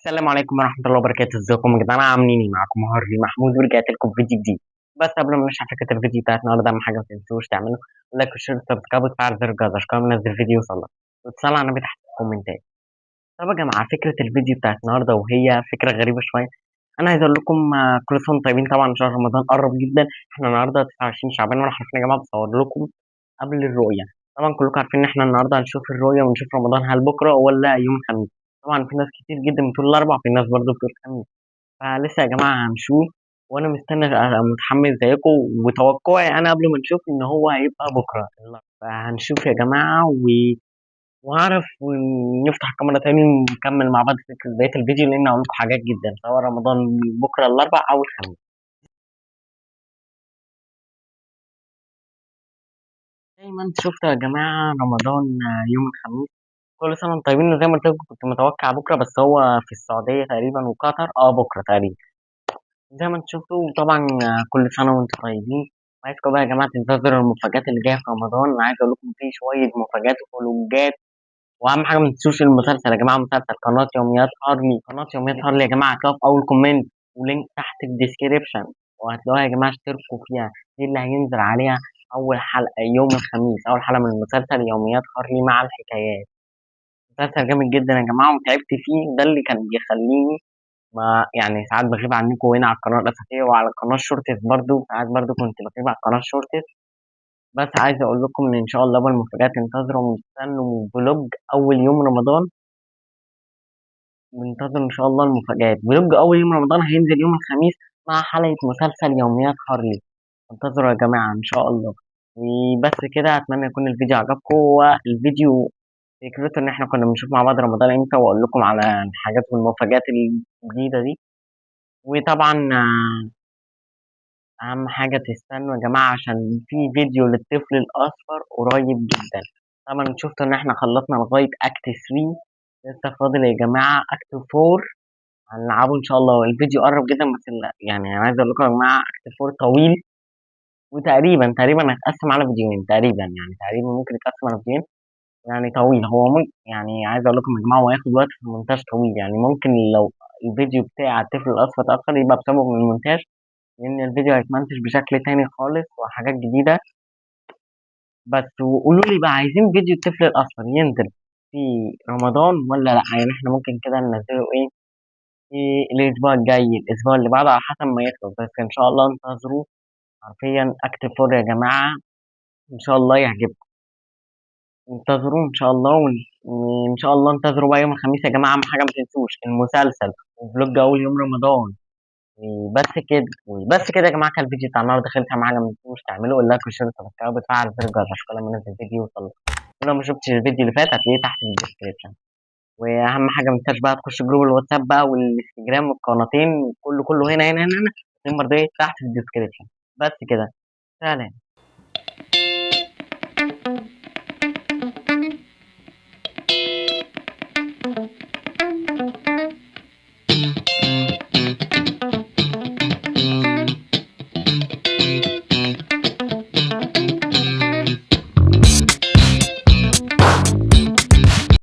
السلام عليكم ورحمة الله وبركاته، ازيكم يا جدعان؟ عاملين ايه؟ معاكم هارلي محمود ورجعت لكم بفيديو جديد. بس قبل ما نشرح فكرة الفيديو بتاعت النهارده أهم حاجة ما تنسوش تعملوا لايك وشير وسبسكرايب وتفعل زر الجرس عشان كل ما انزل فيديو يوصلك وتصلوا على النبي تحت في الكومنتات. طب يا جماعة فكرة الفيديو بتاعت النهارده وهي فكرة غريبة شوية. أنا عايز أقول لكم كل سنة وانتم طيبين. طبعا شهر رمضان قرب جدا، احنا النهارده 29 شعبان وانا حرفيا يا جماعة بصور لكم قبل الرؤية. طبعا كلكم عارفين ان احنا النهارده هنشوف الرؤية ونشوف رمضان هل بكرة ولا يوم الخميس. طبعا في ناس كتير جدا بتقول الأربع، في ناس برضه بتقول الخميس. فلسه يا جماعة هنشوف، وأنا مستني متحمس زيكم، وتوقعي أنا قبل ما نشوف إن هو هيبقى بكرة. فهنشوف يا جماعة وهعرف ونفتح الكاميرا تاني ونكمل مع بعض فكرة بقية الفيديو، لأن هقول لكم حاجات جدا سواء رمضان بكرة الأربع أو الخميس. دايما شفت يا جماعة رمضان يوم الخميس. كل سنة وانتم طيبين. زي ما قلت لكم كنت متوقع بكرة، بس هو في السعودية تقريبا وقطر بكرة تقريبا. زي ما انتم شفتوا طبعا. كل سنة وانتم طيبين. عايزكم بقى يا جماعة تنتظروا المفاجآت اللي جاية في رمضان. أنا عايز أقول لكم في شوية مفاجآت وخروجات. وأهم حاجة ما تنسوش المسلسل يا جماعة، مسلسل قناة يوميات هارلي. قناة يوميات هارلي يا جماعة هتلاقوها في أول كومنت ولينك تحت في الديسكريبشن. وهتلاقوها يا جماعة اشتركوا فيها. دي اللي هينزل عليها أول حلقة يوم الخميس، أول حلقة من المسلسل يوميات هارلي مع الحكايات. مسلسل جامد جدا يا جماعة وتعبت فيه، ده اللي كان بيخليني ما يعني ساعات بغيب عنكم هنا على القناة الأساسية وعلى القناة الشورتس. برضو ساعات برضو كنت بغيب على القناة الشورتس. بس عايز أقول لكم إن شاء الله بالمفاجآت انتظروا واستنوا فلوج أول يوم رمضان. بنتظر إن شاء الله المفاجآت. فلوج أول يوم رمضان هينزل يوم الخميس مع حلقة مسلسل يوميات هارلي. انتظروا يا جماعة إن شاء الله. وبس كده، أتمنى يكون الفيديو عجبكم. والفيديو فكرته إن إحنا كنا بنشوف مع بعض رمضان إمتى، وأقول لكم على الحاجات والمفاجآت الجديدة دي. وطبعا أهم حاجة تستنوا يا جماعة عشان في فيديو للطفل الأصفر قريب جدا. طبعا شفتوا إن إحنا خلصنا لغاية أكت 3. لسه فاضل يا جماعة أكت 4 هنلعبه إن شاء الله. الفيديو قرب جدا، بس يعني أنا عايز أقول لكم يا جماعة أكت 4 طويل. وتقريبا هيتقسم على فيديوهين تقريبا، يعني تقريبا ممكن يتقسم على فيديوهين. يعني طويل هو ممكن، يعني عايز أقول لكم يا جماعة هو هياخد وقت في المونتاج طويل. يعني ممكن لو الفيديو بتاع الطفل الأصفر اتأخر يبقى بسبب من المونتاج، لأن الفيديو هيتمنتج بشكل تاني خالص وحاجات جديدة. بس وقولوا لي بقى عايزين فيديو الطفل الأصفر ينزل في رمضان ولا لأ؟ يعني احنا ممكن كده ننزله ايه في الأسبوع الجاي، الأسبوع اللي بعده، على حسب ما يخلص. بس إن شاء الله انتظروا. حرفيا أكتب فور يا جماعة، إن شاء الله يعجبكم. انتظروا إن شاء الله وإن شاء الله انتظروا بقى يوم الخميس يا جماعة. أهم حاجة ما تنسوش المسلسل وفلوج أول يوم رمضان. وبس كده يا جماعه، كان الفيديو بتاع النهارده خلص. اهم حاجه ما تنسوش تعملوا اللايك والشير والسبسكرايب وتفعل زر الجرس عشان كل ما انزل فيديو يوصل. ولو ما شفتش الفيديو اللي فات هتلاقيه تحت في الديسكربشن. واهم حاجه ما تنساش بقى تخش جروب الواتساب بقى والانستجرام والقناتين، كله هنا النمبر ده تحت في الديسكربشن. بس كده. سلام.